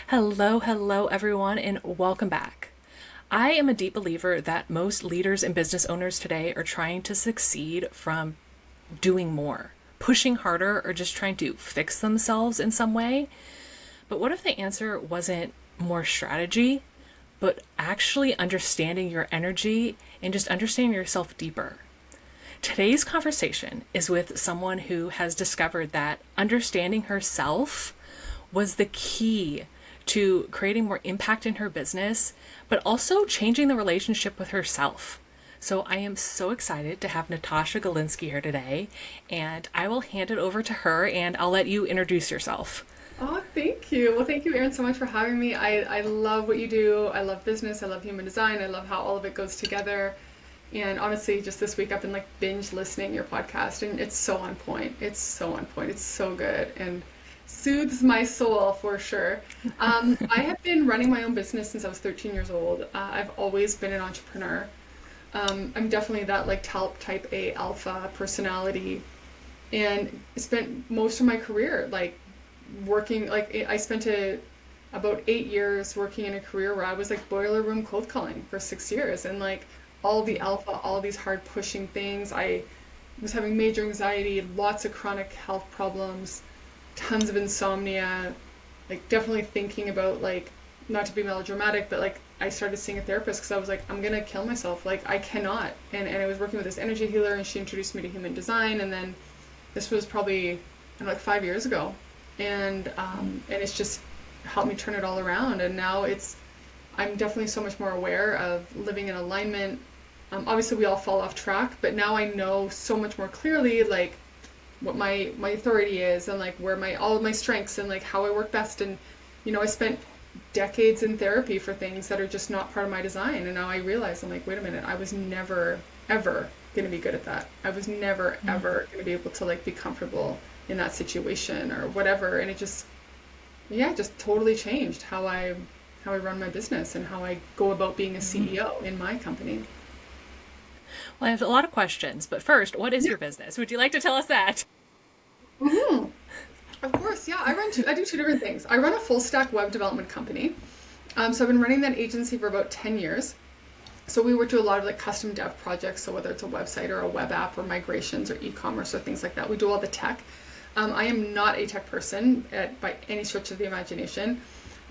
Hello, everyone, and welcome back. I am a deep believer that most leaders and business owners today are trying to succeed from doing more, pushing harder, or just trying to fix themselves in some way. But what if the answer wasn't more strategy, but actually understanding your energy and just understanding yourself deeper? Today's conversation is with someone who has discovered that understanding herself was the key to creating more impact in her business, but also changing the relationship with herself. So I am so excited to have Natasha Golinsky here today, and I will hand it over to her and I'll let you introduce yourself. Oh, thank you. Well, thank you, Erin, so much for having me. I love what you do. I love business. I love human design. I love how all of it goes together. And honestly, just this week, I've been like binge listening your podcast, and it's so on point. It's so on point. It's so good and soothes my soul for sure. I have been running my own business since I was 13 years old. I've always been an entrepreneur. I'm definitely that like type A alpha personality, and spent most of my career like working. Like I spent about 8 years working in a career where I was like boiler room cold calling for 6 years, and like all the alpha, all these hard pushing things. I was having major anxiety, lots of chronic health problems, tons of insomnia, like definitely thinking about like, not to be melodramatic, but like I started seeing a therapist because I was like, I'm gonna kill myself. Like I cannot. And I was working with this energy healer, and she introduced me to human design. And then this was probably, I don't know, like 5 years ago. And it's just helped me turn it all around. And now I'm definitely so much more aware of living in alignment. Obviously we all fall off track, but now I know so much more clearly, like what my authority is, and like where all of my strengths, and like how I work best. And I spent decades in therapy for things that are just not part of my design, and now I realize, I'm like, wait a minute, I was never ever going to be good at that. I was never ever going to be able to like be comfortable in that situation or whatever. And it just, yeah, just totally changed how I run my business and how I go about being a CEO in my company. Well, I have a lot of questions, but first, what is your business? Would you like to tell us that? Hmm. Of course, yeah. I do two different things. I run a full stack web development company. So I've been running that agency for about 10 years. So we work do a lot of like custom dev projects. So whether it's a website or a web app or migrations or e-commerce or things like that, we do all the tech. I am not a tech person by any stretch of the imagination.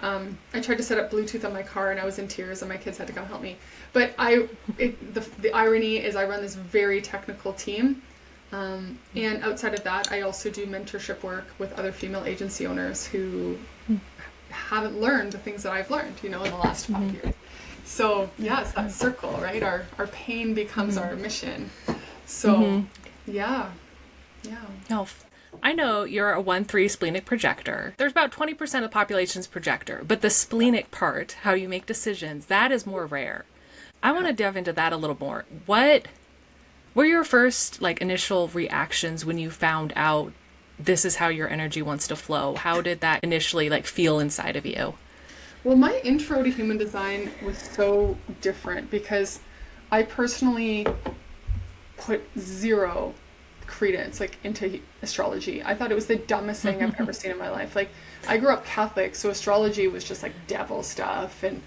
I tried to set up Bluetooth on my car, and I was in tears, and my kids had to come help me. But the irony is I run this very technical team. And outside of that, I also do mentorship work with other female agency owners who haven't learned the things that I've learned, in the last 5 years. So yeah, it's that circle, right? Our pain becomes our mission. So yeah, yeah. Oh, I know you're a 1-3 splenic projector. There's about 20% of the population's projector, but the splenic part, how you make decisions, that is more rare. I want to dive into that a little more. What were your first like initial reactions when you found out this is how your energy wants to flow? How did that initially like feel inside of you? Well, my intro to human design was so different because I personally put zero credence like into astrology. I thought it was the dumbest thing I've ever seen in my life. Like I grew up Catholic, so astrology was just like devil stuff, and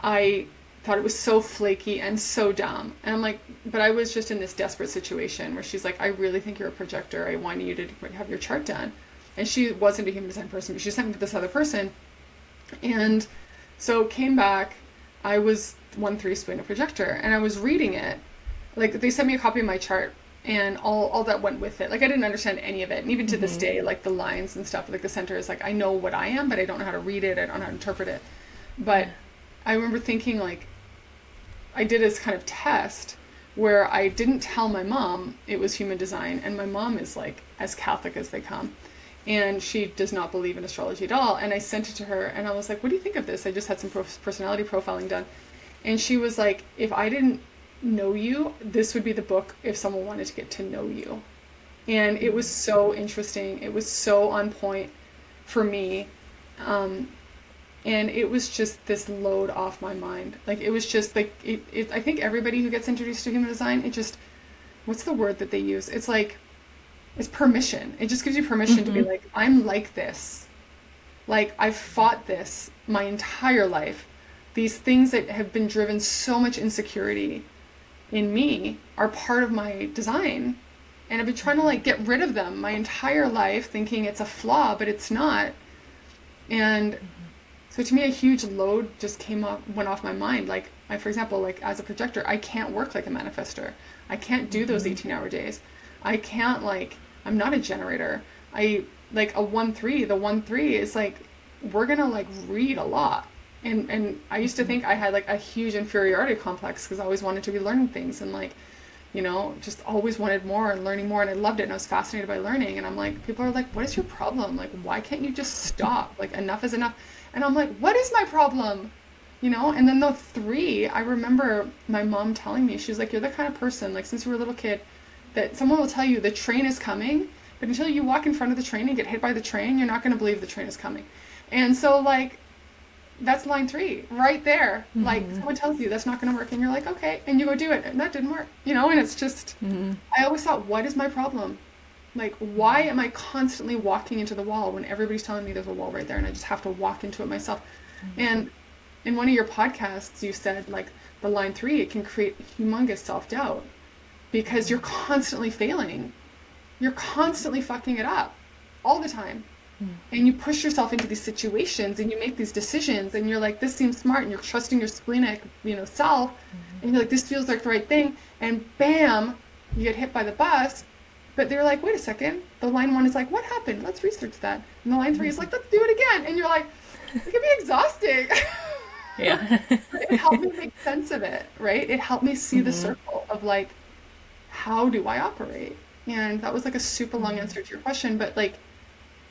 I thought it was so flaky and so dumb. And I'm like, but I was just in this desperate situation where she's like, I really think you're a projector. I want you to have your chart done. And she wasn't a human design person, but she sent me to this other person. And so came back, I was 1-3 splenic projector, and I was reading it. Like they sent me a copy of my chart and all that went with it. Like I didn't understand any of it. And even to this day, like the lines and stuff, like the center is like, I know what I am, but I don't know how to read it. I don't know how to interpret it. But I remember thinking like, I did this kind of test where I didn't tell my mom it was human design. And my mom is like as Catholic as they come. And she does not believe in astrology at all. And I sent it to her and I was like, what do you think of this? I just had some personality profiling done. And she was like, if I didn't know you, this would be the book if someone wanted to get to know you. And it was so interesting. It was so on point for me. And it was just this load off my mind. Like it was just like, I think everybody who gets introduced to human design, it just, what's the word that they use? It's like, it's permission. It just gives you permission to be like, I'm like this. Like, I've fought this my entire life. These things that have been driven so much insecurity in me are part of my design. And I've been trying to like get rid of them my entire life, thinking it's a flaw, but it's not. And so to me, a huge load just went off my mind. Like, for example, like as a projector, I can't work like a manifestor. I can't do those 18-hour days. I can't I'm not a generator. Like a 1-3, the 1-3 is like, we're gonna like read a lot. And I used to think I had like a huge inferiority complex because I always wanted to be learning things and like, just always wanted more and learning more. And I loved it. And I was fascinated by learning. And I'm like, people are like, what is your problem? Like, why can't you just stop? Like, enough is enough. And I'm like, what is my problem? And then the 3, I remember my mom telling me, she's like, you're the kind of person, like since you were a little kid, that someone will tell you the train is coming, but until you walk in front of the train and get hit by the train, you're not going to believe the train is coming. And so like, that's line 3 right there. Like someone tells you that's not going to work and you're like, okay, and you go do it and that didn't work, and it's just, I always thought, what is my problem? Like, why am I constantly walking into the wall when everybody's telling me there's a wall right there and I just have to walk into it myself? And in one of your podcasts, you said like the line 3, it can create humongous self-doubt because you're constantly failing. You're constantly fucking it up all the time. And you push yourself into these situations and you make these decisions and you're like, this seems smart, and you're trusting your splenic, self, and you're like, this feels like the right thing, and bam, you get hit by the bus. But they're like, wait a second, the line 1 is like, what happened? Let's research that. And the line 3 is like, let's do it again. And you're like, it can be exhausting. Yeah. It helped me make sense of it, right? It helped me see the circle of like, how do I operate? And that was like a super long answer to your question, but like,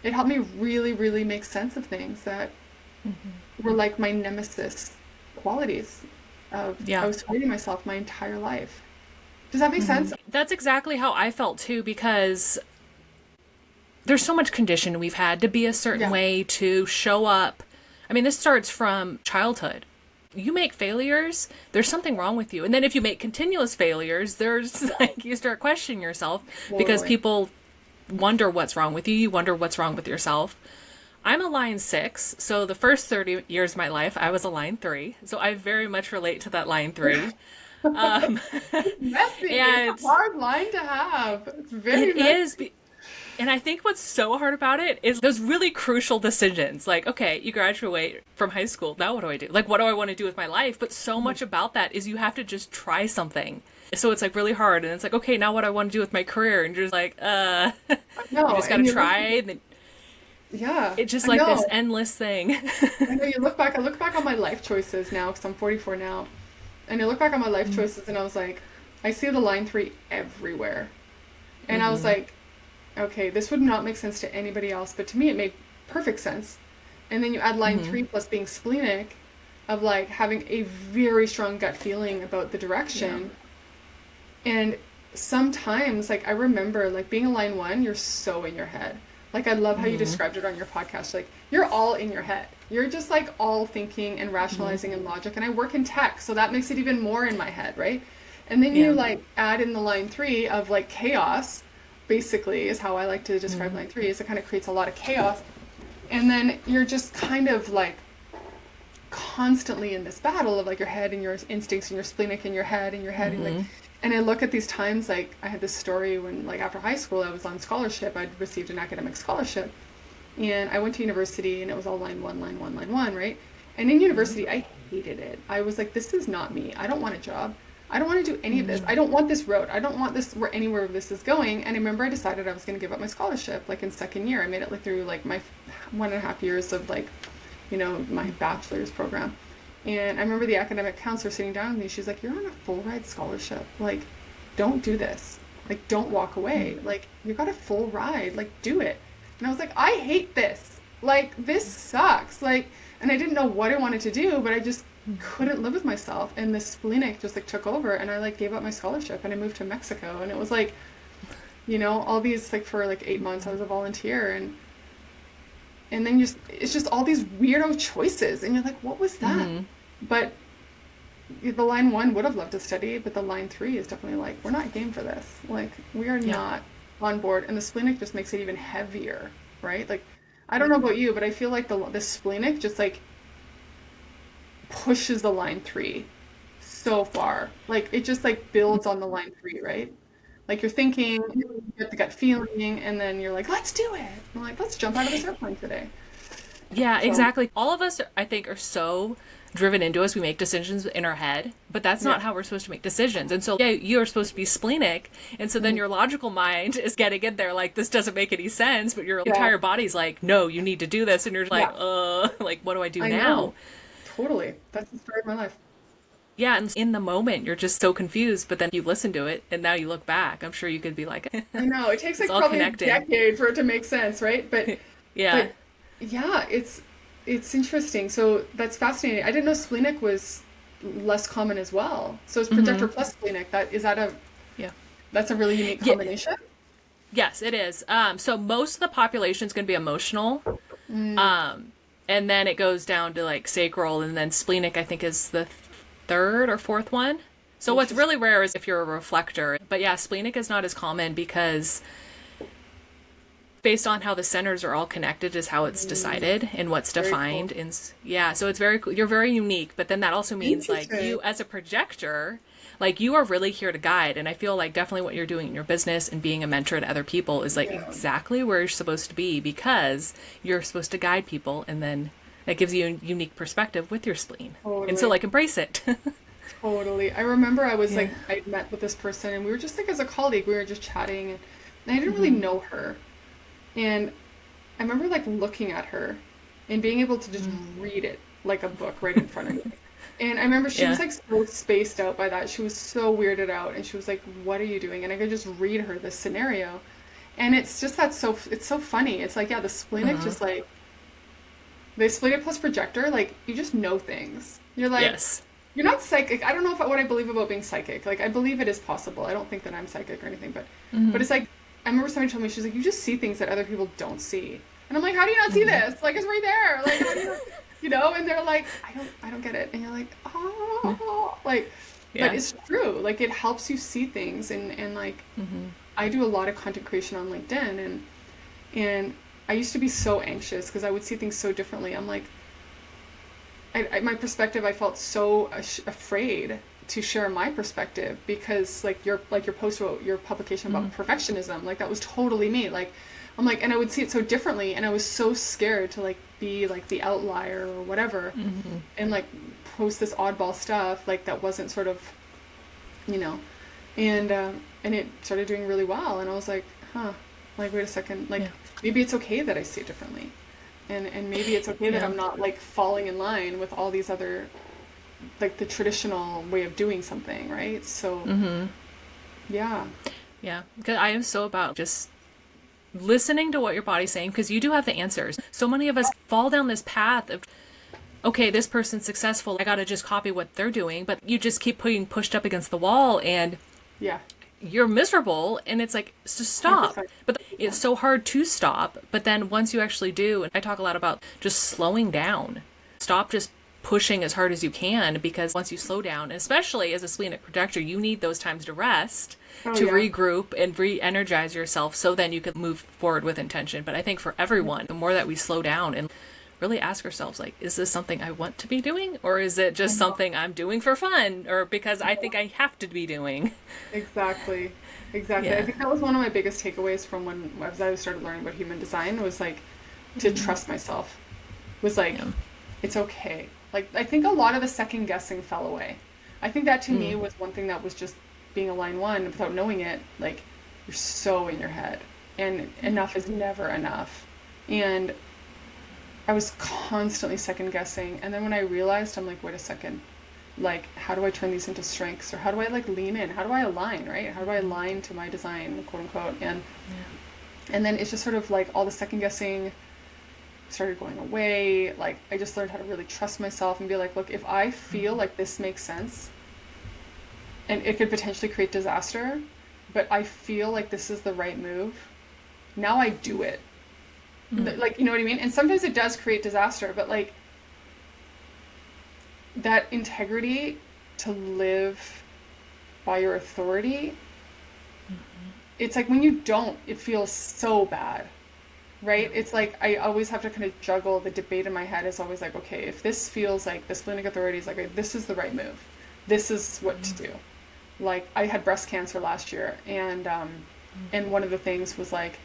it helped me really, really make sense of things that were like my nemesis qualities of, I was fighting myself my entire life. Does that make sense? That's exactly how I felt too, because there's so much condition we've had to be a certain way, to show up. I mean, this starts from childhood. You make failures, there's something wrong with you. And then if you make continuous failures, there's like, you start questioning yourself because people wonder what's wrong with you. You wonder what's wrong with yourself. I'm a line 6, so the first 30 years of my life, I was a line 3. So I very much relate to that line 3. Messy. It's a hard line to have. It's very messy. And I think what's so hard about it is those really crucial decisions. Like, okay, you graduate from high school. Now what do I do? Like, what do I want to do with my life? But so much about that is you have to just try something. So it's like really hard. And it's like, okay, now what do I want to do with my career? And you're just like, no, you just got to try. And then, it's just like this endless thing. I know, I look back on my life choices now, because I'm 44 now. And I look back on my life choices and I was like, I see the line 3 everywhere. And I was like, okay, this would not make sense to anybody else, but to me it made perfect sense. And then you add line 3 plus being splenic, of like having a very strong gut feeling about the direction. And sometimes, like, I remember like being a line 1, you're so in your head. Like, I love how you described it on your podcast. Like, you're all in your head. You're just like all thinking and rationalizing and logic. And I work in tech, so that makes it even more in my head, right? And then you like add in the line 3 of like chaos, basically, is how I like to describe line 3, is it kind of creates a lot of chaos. And then you're just kind of like constantly in this battle of like your head and your instincts and your splenic and your head and your head. And like, and I look at these times, like I had this story when like after high school, I was on scholarship. I'd received an academic scholarship and I went to university and it was all line 1, right? And in university, I hated it. I was like, this is not me. I don't want a job. I don't want to do any of this. I don't want this road. I don't want this where anywhere this is going. And I remember I decided I was going to give up my scholarship, like in second year. I made it like through like my 1.5 years of like, my bachelor's program. And I remember the academic counselor sitting down with me. She's like, you're on a full ride scholarship. Like, don't do this. Like, don't walk away. Like, you got a full ride. Like, do it. And I was like, I hate this. Like, this sucks. Like, and I didn't know what I wanted to do, but I just couldn't live with myself. And the splenic just like took over and I like gave up my scholarship and I moved to Mexico. And it was like, all these like for like 8 months I was a volunteer and then it's just all these weirdo choices and you're like, what was that? But the line 1 would have loved to study, but the line 3 is definitely like, we're not game for this. Like, we are not on board. And the splenic just makes it even heavier, right? Like, I don't know about you, but I feel like the splenic just like pushes the line three so far. Like it just like builds on the line three, right? Like you're thinking, you get the gut feeling, and then you're like, let's do it. I'm like, let's jump out of this airplane today. Yeah, So exactly. All of us, I think, are so driven into us. We make decisions in our head, but that's yeah. not how we're supposed to make decisions. And so, yeah, you're supposed to be splenic. And so then Mhm. your logical mind is getting in there like, this doesn't make any sense. But your Yeah. entire body's like, no, you need to do this. And you're like, Yeah. like, what do I do I now? know. Totally. That's the story of my life. Yeah. And in the moment, you're just so confused. But then you listen to it and now you look back. I'm sure you could be like, I know. It takes it's like all probably a connecting. decade for it to make sense, right? Yeah. But yeah, it's interesting. So that's fascinating. I didn't know splenic was less common as well. So it's projector plus splenic. Yeah. That's a really unique Yeah. combination. Yes, it is. So most of the population is going to be emotional. Mm, And then it goes down to like sacral, and then splenic, I think, is the third or fourth one. So what's interesting. really rare is if you're a reflector. But yeah, splenic is not as common because based on how the centers are all connected is how it's Mm, decided and what's very cool. defined. And yeah, so it's very, you're very unique. But then that also means like Interesting. you as a projector, like you are really here to guide. And I feel like definitely what you're doing in your business and being a mentor to other people is like Yeah, exactly where you're supposed to be because you're supposed to guide people, and then that gives you a unique perspective with your spleen. And so totally. like embrace it. Totally. I remember I was Yeah. like, I'd met with this person and we were just like as a colleague, we were just chatting and I didn't really know her. And I remember like looking at her and being able to just read it like a book right in front of me. And I remember she was Yeah. like so spaced out by that. She was so weirded out and she was like, "What are you doing?" And I could just read her this scenario. And it's just it's so funny. It's like, yeah, the splenic just like the splenic plus projector, like you just know things. You're like Yes. you're not psychic. I don't know what I believe about being psychic. Like I believe it is possible. I don't think that I'm psychic or anything, but it's like I remember somebody told me she's like you just see things that other people don't see. And I'm like, how do you not see this? Like it's right there. Like how do you not, you know? And they're like, I don't get it. And you're like, oh, like, but Yeah. it's true. Like it helps you see things. And like I do a lot of content creation on LinkedIn, and I used to be so anxious because I would see things so differently. I'm like, my perspective, I felt so afraid to share my perspective because like your post about your publication about perfectionism, like that was totally me. Like I'm like, and I would see it so differently, and I was so scared to like be like the outlier or whatever, and like post this oddball stuff like that wasn't sort of, you know, and it started doing really well, and I was like, huh, like wait a second, like Yeah. maybe it's okay that I see it differently, and maybe it's okay that Yeah. I'm not like falling in line with all these other like the traditional way of doing something, right? So yeah, Yeah. Because I am so about just listening to what your body's saying because you do have the answers. So many of us fall down this path of, okay, this person's successful. I got to just copy what they're doing. But you just keep putting pushed up against the wall and yeah, you're miserable. And it's like, just stop. 100%. But it's so hard to stop. But then once you actually do, and I talk a lot about just slowing down, stop just pushing as hard as you can because once you slow down, and especially as a splenic projector, you need those times to rest, Oh to yeah, regroup and re-energize yourself so then you can move forward with intention. But I think for everyone, the more that we slow down and really ask ourselves like, is this something I want to be doing, or is it I just know. something I'm doing for fun or because I think I have to be doing? Exactly. Exactly. I Yeah. think that was one of my biggest takeaways from when as I started learning about human design was like to trust myself. Was like Yeah. it's okay. Like I think a lot of the second guessing fell away. I think that to me was one thing that was just being a line one without knowing it, like you're so in your head and enough is never enough. And I was constantly second guessing. And then when I realized, I'm like, wait a second, like, how do I turn these into strengths? Or how do I like lean in? How do I align, right? How do I align to my design, quote unquote? And then it's just sort of like all the second guessing started going away. Like I just learned how to really trust myself and be like, look, if I feel like this makes sense and it could potentially create disaster, but I feel like this is the right move, now I do it. Like, you know what I mean? And sometimes it does create disaster, but like that integrity to live by your authority, it's like when you don't, it feels so bad. right? It's like I always have to kind of juggle. The debate in my head is always like, okay, if this feels like the splenic authority is like, okay, this is the right move, this is what to do. Like I had breast cancer last year, and one of the things was like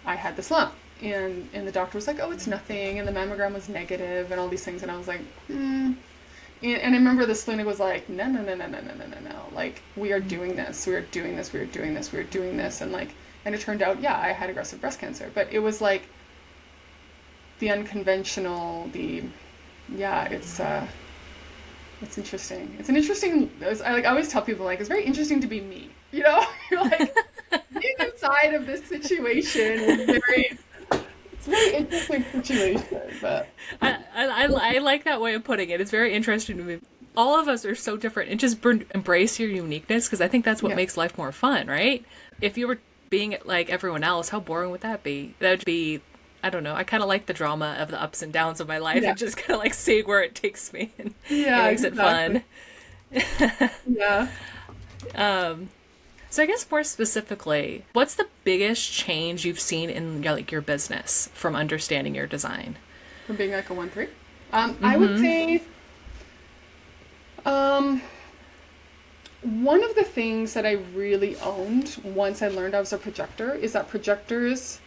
I had this lump, and the doctor was like, oh, it's nothing, and the mammogram was negative, and all these things, and I was like, And I remember the splenic was like, no, no, no, no, no, no, no, no, no. Like, we are doing this, we are doing this, we are doing this, we are doing this. And like, and it turned out, yeah, I had aggressive breast cancer. But it was like the unconventional, it's interesting. It's an interesting, I always tell people, like, it's very interesting to be me, you know? You're like, being inside of this situation is very interesting situation, but I like that way of putting it. It's very interesting to me. All of us are so different, and just embrace your uniqueness, because I think that's what makes life more fun, right? If you were being like everyone else, how boring would that be? That would be, I don't know. I kind of like the drama of the ups and downs of my life, and just kind of like seeing where it takes me, and it makes it fun. Yeah. So I guess more specifically, what's the biggest change you've seen in your business from understanding your design? From being like a 1-3? I would say one of the things that I really owned once I learned I was a projector is that projectors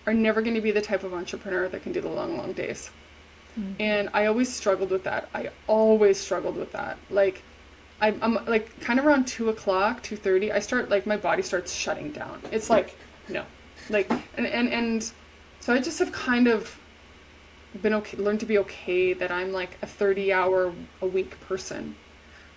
are never going to be the type of entrepreneur that can do the long, long days. And I always struggled with that. Like, I'm like kind of around 2:00, 2:30, I start like my body starts shutting down. It's like, no, like, and so I just have kind of been learned to be okay that I'm like a 30-hour a week person.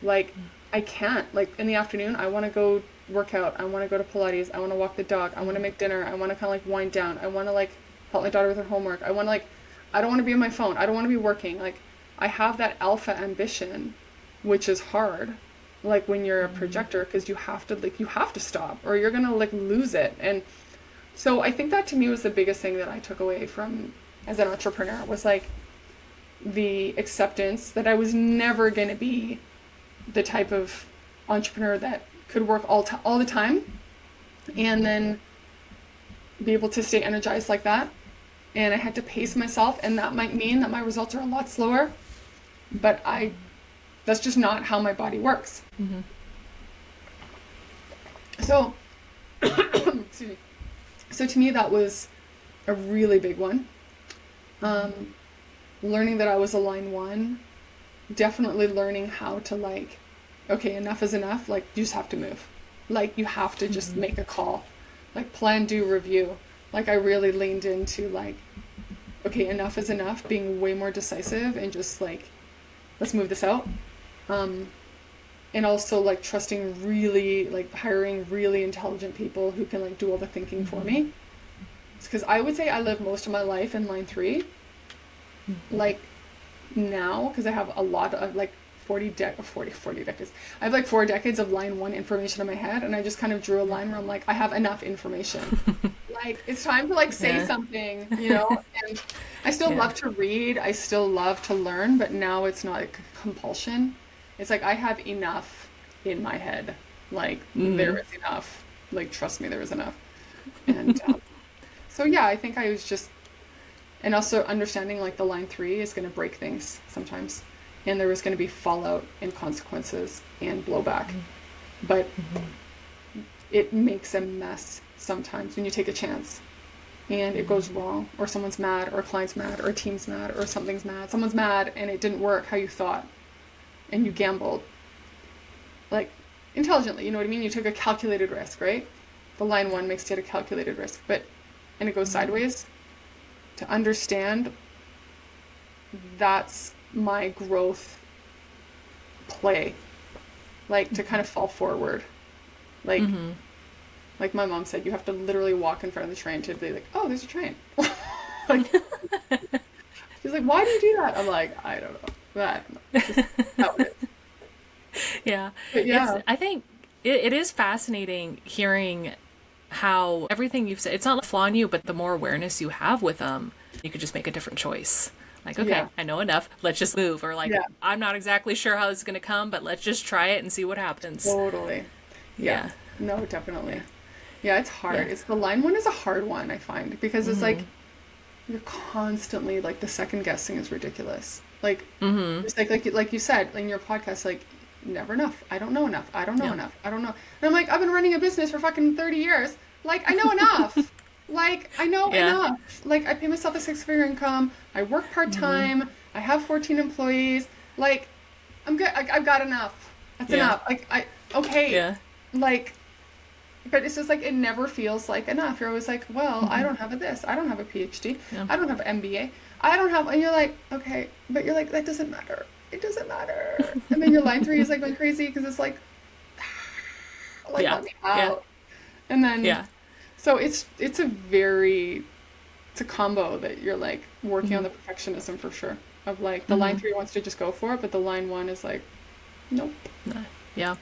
Like I can't, like in the afternoon, I want to go work out. I want to go to Pilates. I want to walk the dog. I want to make dinner. I want to kind of like wind down. I want to like help my daughter with her homework. I want to like, I don't want to be on my phone. I don't want to be working. Like I have that alpha ambition, which is hard, like when you're a projector, because you have to stop or you're gonna like lose it. And so I think that to me was the biggest thing that I took away from as an entrepreneur, was like the acceptance that I was never gonna be the type of entrepreneur that could work all the time and then be able to stay energized like that. And I had to pace myself, and that might mean that my results are a lot slower, but that's just not how my body works. So, excuse me. So to me, that was a really big one. Learning that I was a line 1, definitely learning how to like, okay, enough is enough. Like you just have to move. Like you have to just make a call, like plan, do, review. Like I really leaned into like, okay, enough is enough, being way more decisive and just like, let's move this out. And also like trusting really, like hiring really intelligent people who can like do all the thinking for me. Because I would say I live most of my life in line 3. Like now, because I have a lot of like 40 decades. I have like 4 decades of line 1 information in my head, and I just kind of drew a line where I'm like, I have enough information. Like it's time to like say something, you know? And I still love to read, I still love to learn, but now it's not like compulsion. It's like I have enough in my head. Like there is enough. Like trust me, there is enough. And so yeah, I think I was just, and also understanding like the line 3 is going to break things sometimes, and there was going to be fallout and consequences and blowback, but it makes a mess sometimes when you take a chance and it goes wrong, or someone's mad, or a client's mad, or a team's mad, or something's mad, someone's mad, and it didn't work how you thought, and you gambled like intelligently, you know what I mean? You took a calculated risk, right? The line 1 makes it a calculated risk, and it goes sideways. To understand that's my growth play, like to kind of fall forward, like like my mom said, you have to literally walk in front of the train to be like, oh, there's a train. Like she's like, why do you do that? I'm like, I don't know. Just how it is. Yeah. But yeah, I think it is fascinating hearing how everything you've said, it's not a flaw in you, but the more awareness you have with them, you could just make a different choice. Like, okay, I know enough, let's just move. Or like, I'm not exactly sure how this is going to come, but let's just try it and see what happens. Totally. Yeah. No, definitely. Yeah, it's hard. It's the line 1 is a hard one, I find, because it's like, you're constantly like the second guessing is ridiculous. Like Mm-hmm. just like you said in your podcast, like never enough. I don't know enough. I don't know Yeah. enough. I don't know. And I'm like, I've been running a business for fucking 30 years. Like I know enough. Like I know Yeah. enough. Like I pay myself a six-figure income. I work Mm-hmm. part-time. I have 14 employees. Like I'm good. I've got enough. That's Yeah. enough. Like okay. Yeah. Like but it's just like it never feels like enough. You're always like, well, I Mm-hmm. don't have a this. I don't have a PhD. Yeah. I don't have an MBA. I don't have, and you're like, okay, but you're like, that doesn't matter. It doesn't matter. And then your line three is like going crazy because it's like Yeah. let me Yeah. out. And then Yeah. so it's a very it's a combo that you're like working on Mm-hmm. the perfectionism for sure. Of like the line Mm-hmm. three wants to just go for it, but the line one is like, nope. Yeah.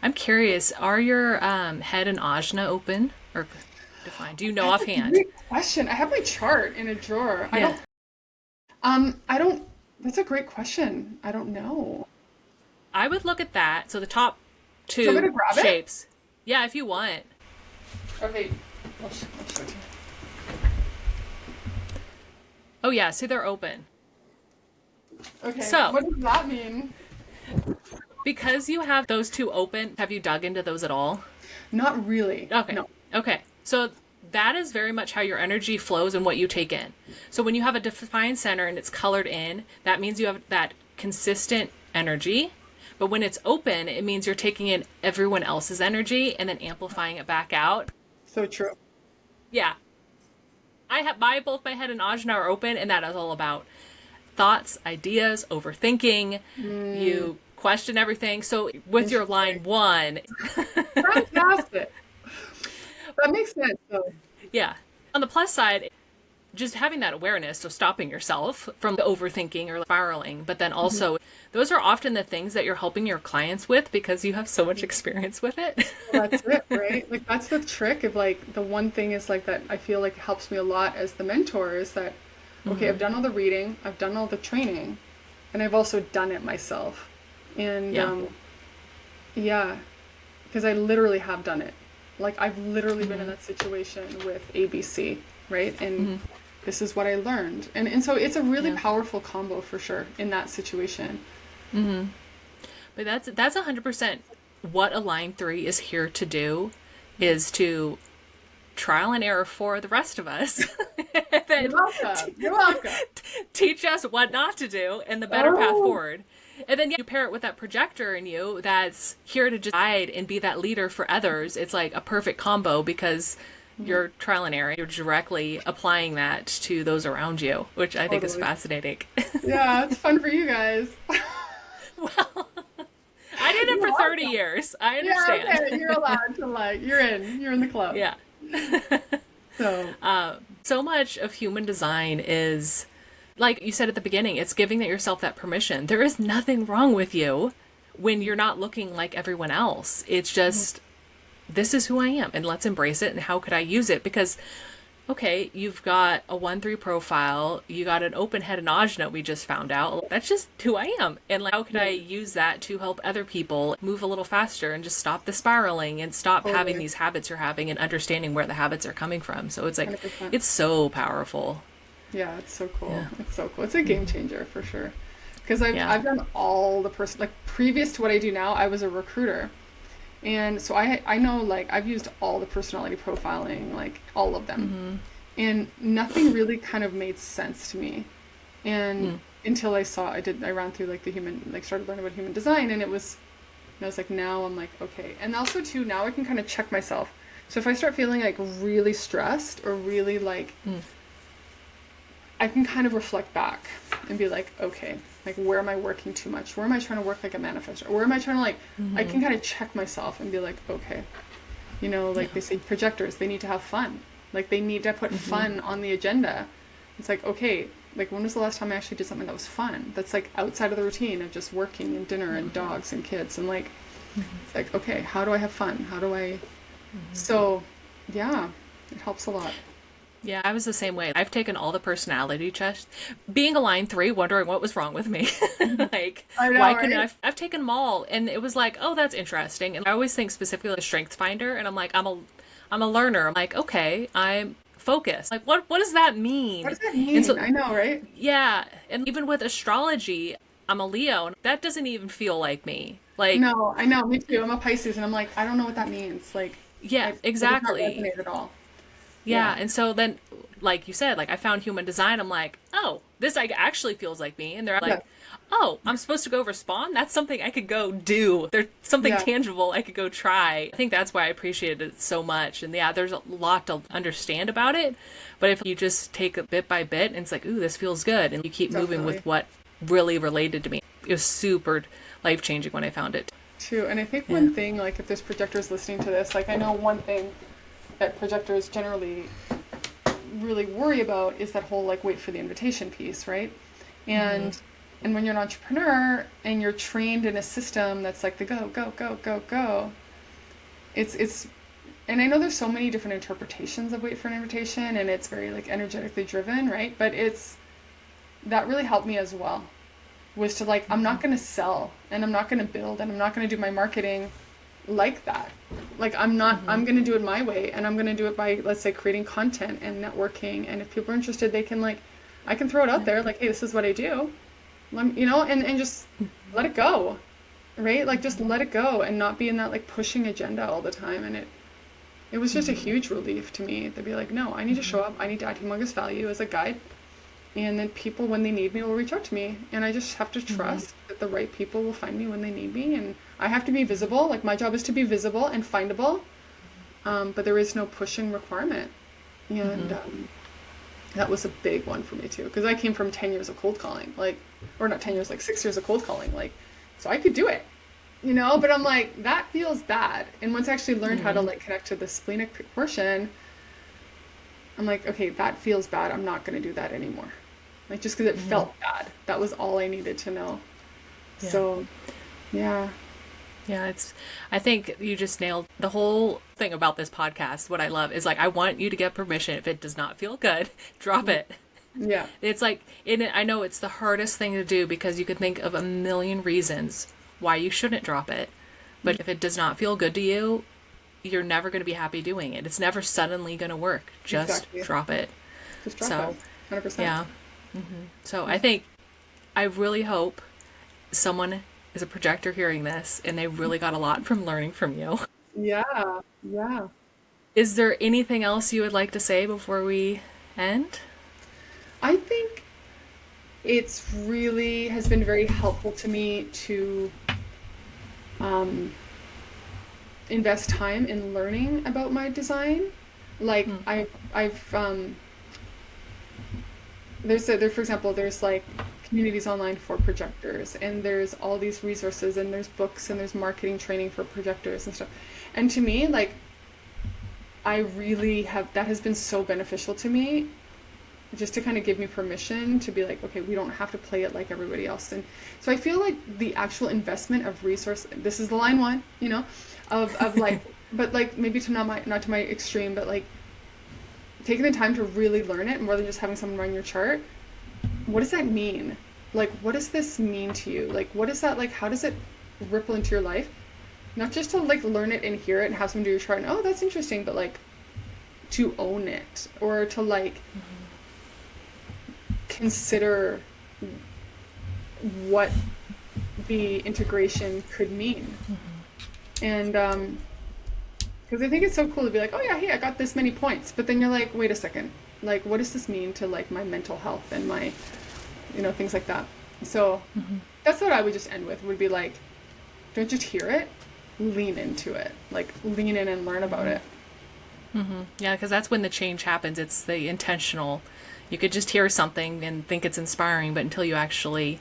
I'm curious, are your head and ajna open or defined? Do you know That's a offhand? great question. I have my chart in a drawer. Yeah. I don't, that's a great question. I don't know. I would look at that. So the top Do you want me to two grab it? shapes. Yeah, if you want. Okay. I'll show it to you. Oh yeah, see they're open. Okay. So, What does that mean? because you have those two open, have you dug into those at all? Not really. Okay. No. Okay. So that is very much how your energy flows and what you take in. So when you have a defined center and it's colored in, that means you have that consistent energy. But when it's open, it means you're taking in everyone else's energy and then amplifying it back out. So true. Yeah. I have both my head and ajna are open, and that is all about thoughts, ideas, overthinking. You question everything. So with your line Interesting. one, Fantastic. That makes sense though. yeah. On the plus side, just having that awareness, so stopping yourself from the overthinking or spiraling, but then also those are often the things that you're helping your clients with because you have so much experience with it. Well, that's it, right? Like that's the trick of like the one thing is like that I feel like helps me a lot as the mentor is that okay, I've done all the reading, I've done all the training, and I've also done it myself. And Yeah. yeah, because I literally have done it. Like I've literally been in that situation with ABC, right? And this is what I learned. And so it's a really Yeah. powerful combo for sure in that situation. But that's 100% what a line 3 is here to do, is to trial and error for the rest of us. And You're then welcome. You're welcome. teach us what not to do and the better path Oh, forward. And then you pair it with that projector in you that's here to just guide and be that leader for others. It's like a perfect combo because you're trial and error. You're directly applying that to those around you, which I think is totally. fascinating. Yeah, it's fun for you guys. Well, I did it You're for 30 welcome. years. I Yeah, understand. okay. You're allowed to like, you're in the club. Yeah. So, So much of human design is, like you said at the beginning, it's giving yourself that permission. There is nothing wrong with you when you're not looking like everyone else. It's just, this is who I am, and let's embrace it. And how could I use it? Because, okay, you've got a 1-3 profile, you got an open head and ajna, we just found out. That's just who I am. And like, how could I yeah, use that to help other people move a little faster and just stop the spiraling and stop having totally. these habits you're having and understanding where the habits are coming from? So it's like, 100%. it's so powerful. Yeah, it's so cool. Yeah. It's so cool. It's a game changer for sure. Because Yeah. I've done all the like previous to what I do now, I was a recruiter. And so I know like I've used all the personality profiling, like all of them. And nothing really kind of made sense to me. And until I ran through like the human, like started learning about human design and I was like, now I'm like, okay. And also too, now I can kind of check myself. So if I start feeling like really stressed or really like, I can kind of reflect back and be like, okay, like where am I working too much? Where am I trying to work like a manifestor? Where am I trying to like, I can kind of check myself and be like, okay, like they say projectors, they need to have fun. Like they need to put fun on the agenda. It's like, okay, like when was the last time I actually did something that was fun? That's like outside of the routine of just working and dinner and dogs and kids and like, it's like, okay, how do I have fun? How do I, so yeah, it helps a lot. Yeah, I was the same way. I've taken all the personality tests. Being a line 3, wondering what was wrong with me. Like, I know, why couldn't right? I've taken them all, and it was like, oh, that's interesting. And I always think specifically of Strength Finder, and I'm like, I'm a learner. I'm like, okay, I'm focus. Like, what does that mean? What does that mean? And so, I know, right? yeah. And even with astrology, I'm a Leo, and that doesn't even feel like me. Like, No, I know, me too. I'm a Pisces, and I'm like, I don't know what that means. Like, yeah, it does not exactly. resonate at all. Yeah. Yeah, And so then, like you said, like I found human design. I'm like, oh, this like actually feels like me. And they're yeah, like, oh, I'm supposed to go respond? That's something I could go do. There's something yeah, tangible I could go try. I think that's why I appreciated it so much. And yeah, there's a lot to understand about it. But if you just take it bit by bit and it's like, ooh, this feels good. And you keep moving definitely. with what really related to me. It was super life changing when I found it. Too. And I think Yeah. one thing, like, if there's projectors listening to this, like, I know one thing that projectors generally really worry about is that whole like wait for the invitation piece, right? And and when you're an entrepreneur and you're trained in a system that's like the go go go go go, it's and I know there's so many different interpretations of wait for an invitation, and it's very like energetically driven, right? But it's that really helped me as well, was to like, I'm not going to sell and I'm not going to build and I'm not going to do my marketing like that. Like, I'm going to do it my way, and I'm going to do it by, let's say, creating content and networking. And if people are interested, they can like, I can throw it out there like, hey, this is what I do. And just let it go, right? Like, just let it go and not be in that like pushing agenda all the time. And it was just a huge relief to me to be like, no, I need to show up. I need to add humongous value as a guide. And then people, when they need me, will reach out to me. And I just have to trust that the right people will find me when they need me. And I have to be visible. Like, my job is to be visible and findable. But there is no pushing requirement. And that was a big one for me, too. Because I came from 10 years of cold calling. Like, or not 10 years, like 6 years of cold calling. Like, so I could do it. But I'm like, that feels bad. And once I actually learned how to, like, connect to the splenic portion, I'm like, okay, that feels bad. I'm not going to do that anymore. Like, just because it felt bad. That was all I needed to know. Yeah. So, yeah. Yeah, I think you just nailed the whole thing about this podcast. What I love is like, I want you to get permission. If it does not feel good, drop it. Yeah. It's like, I know it's the hardest thing to do because you could think of a million reasons why you shouldn't drop it. But if it does not feel good to you, you're never going to be happy doing it. It's never suddenly going to work. Just drop it. Just drop it. 100%. Yeah. So I think, I really hope someone is a projector hearing this and they really got a lot from learning from you. Yeah. Yeah. Is there anything else you would like to say before we end? I think it's really has been very helpful to me to invest time in learning about my design. Like, I've for example, there's like communities online for projectors, and there's all these resources, and there's books, and there's marketing training for projectors and stuff. And to me, like, I really that has been so beneficial to me, just to kind of give me permission to be like, okay, we don't have to play it like everybody else. And so I feel like the actual investment of resource, this is the line one, of like, but like maybe not to my extreme, but like taking the time to really learn it more than just having someone run your chart. What does that mean? Like, what does this mean to you? Like, what is that, like, how does it ripple into your life? Not just to like learn it and hear it and have someone do your chart and, oh, that's interesting, but like to own it, or to like consider what the integration could mean. And because I think it's so cool to be like, oh yeah, hey, I got this many points, but then you're like, wait a second, like, what does this mean to like my mental health and my things like that. So that's what I would just end with, would be like, don't just hear it, lean into it, like lean in and learn about it. Yeah, because that's when the change happens. It's the intentional. You could just hear something and think it's inspiring, but until you actually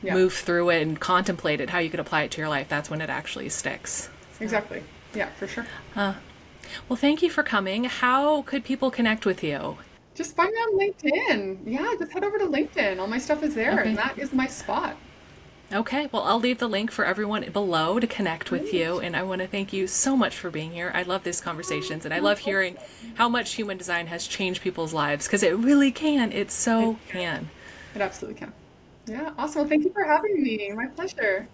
move through it and contemplate it, how you could apply it to your life, that's when it actually sticks. Exactly. Yeah, for sure. Well, thank you for coming. How could people connect with you? Just find me on LinkedIn. Yeah, just head over to LinkedIn. All my stuff is there, Okay. and that is my spot. Okay, well, I'll leave the link for everyone below to connect with you, and I want to thank you so much for being here. I love these conversations, and I love hearing how much human design has changed people's lives, because it really can. It so can. It absolutely can. Yeah, awesome. Well, thank you for having me. My pleasure.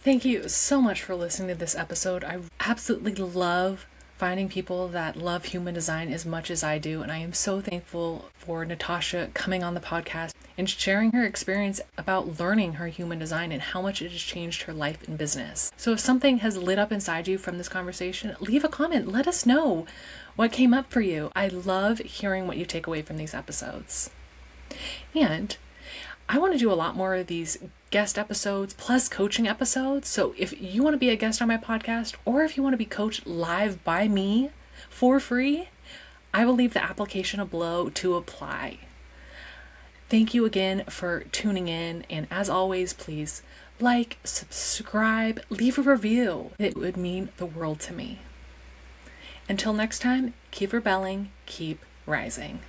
Thank you so much for listening to this episode. I absolutely love finding people that love human design as much as I do. And I am so thankful for Natasha coming on the podcast and sharing her experience about learning her human design and how much it has changed her life and business. So if something has lit up inside you from this conversation, leave a comment. Let us know what came up for you. I love hearing what you take away from these episodes. And I want to do a lot more of these guest episodes plus coaching episodes. So if you want to be a guest on my podcast, or if you want to be coached live by me for free, I will leave the application below to apply. Thank you again for tuning in. And as always, please like, subscribe, leave a review. It would mean the world to me. Until next time, keep rebelling, keep rising.